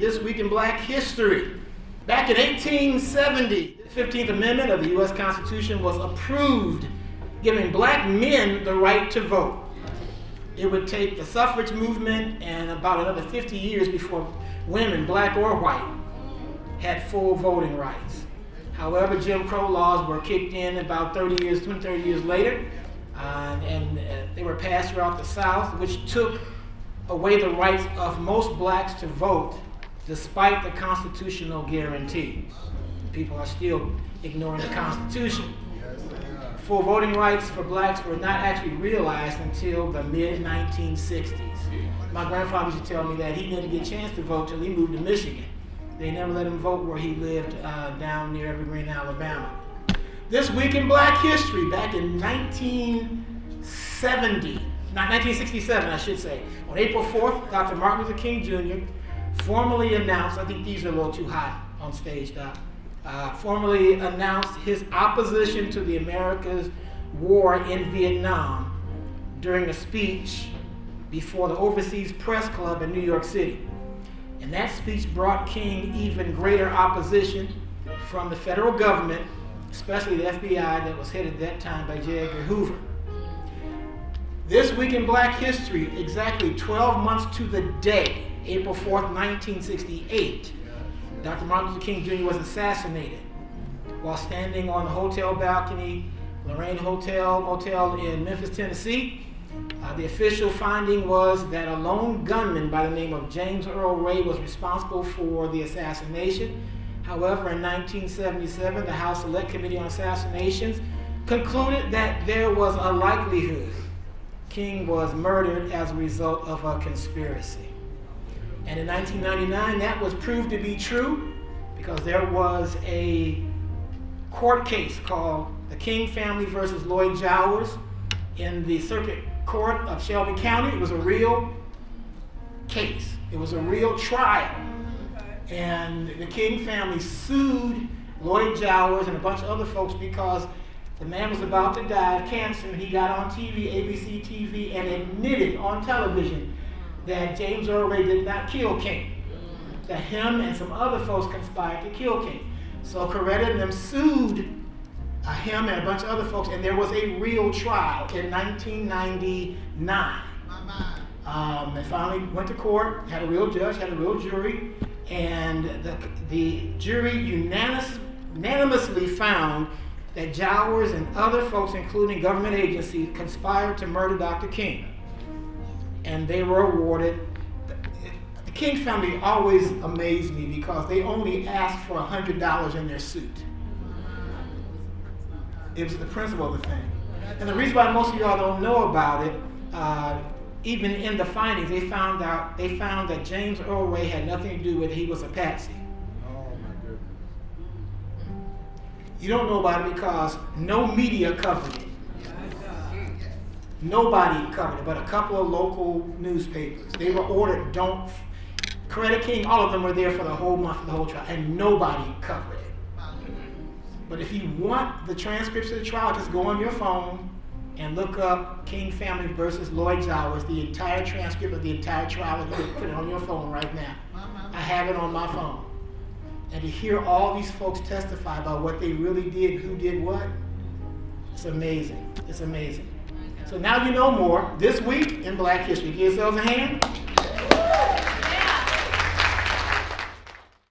This week in Black history. Back in 1870, the 15th Amendment of the U.S. Constitution was approved, giving black men the right to vote. It would take the suffrage movement and about another 50 years before women, black or white, had full voting rights. However, Jim Crow laws were kicked in about 30 years later, and they were passed throughout the South, which took away the rights of most blacks to vote, despite the constitutional guarantee. People are still ignoring the Constitution. Full voting rights for blacks were not actually realized until the mid-1960s. My grandfather used to tell me that he didn't get a chance to vote till he moved to Michigan. They never let him vote where he lived down near Evergreen, Alabama. This week in Black history, back in 1967, I should say, on April 4th, Dr. Martin Luther King Jr. formally announced, I think these are a little too hot on stage, Doc, formally announced his opposition to the America's war in Vietnam during a speech before the Overseas Press Club in New York City. And that speech brought King even greater opposition from the federal government, especially the FBI that was headed at that time by J. Edgar Hoover. This week in Black history, exactly 12 months to the day, April 4th, 1968, Dr. Martin Luther King Jr. was assassinated while standing on the hotel balcony, Lorraine Motel in Memphis, Tennessee. The official finding was that a lone gunman by the name of James Earl Ray was responsible for the assassination. However, in 1977, the House Select Committee on Assassinations concluded that there was a likelihood King was murdered as a result of a conspiracy. And in 1999, that was proved to be true because there was a court case called the King Family versus Lloyd Jowers in the Circuit Court of Shelby County. It was a real case. It was a real trial. And the King family sued Lloyd Jowers and a bunch of other folks because the man was about to die of cancer, and he got on TV, ABC TV, and admitted on television that James Earl Ray did not kill King, that him and some other folks conspired to kill King. So Coretta and them sued him and a bunch of other folks, and there was a real trial in 1999. They finally went to court, had a real judge, had a real jury, and the jury unanimously found that Jowers and other folks, including government agencies, conspired to murder Dr. King. And they were awarded. The King family always amazed me because they only asked for $100 in their suit. It was the principle of the thing. And the reason why most of y'all don't know about it, even in the findings, they found that James Earl Ray had nothing to do with it. He was a patsy. Oh my goodness. You don't know about it because no media covered it. Nobody covered it, but a couple of local newspapers. They were ordered, don't. Coretta King, all of them were there for the whole month, for the whole trial, and nobody covered it. But if you want the transcripts of the trial, just go on your phone and look up King Family versus Lloyd Jowers, the entire transcript of the entire trial, and you can put it on your phone right now. I have it on my phone. And to hear all these folks testify about what they really did, who did what, it's amazing. It's amazing. So now you know more this week in Black history. Give yourselves a hand.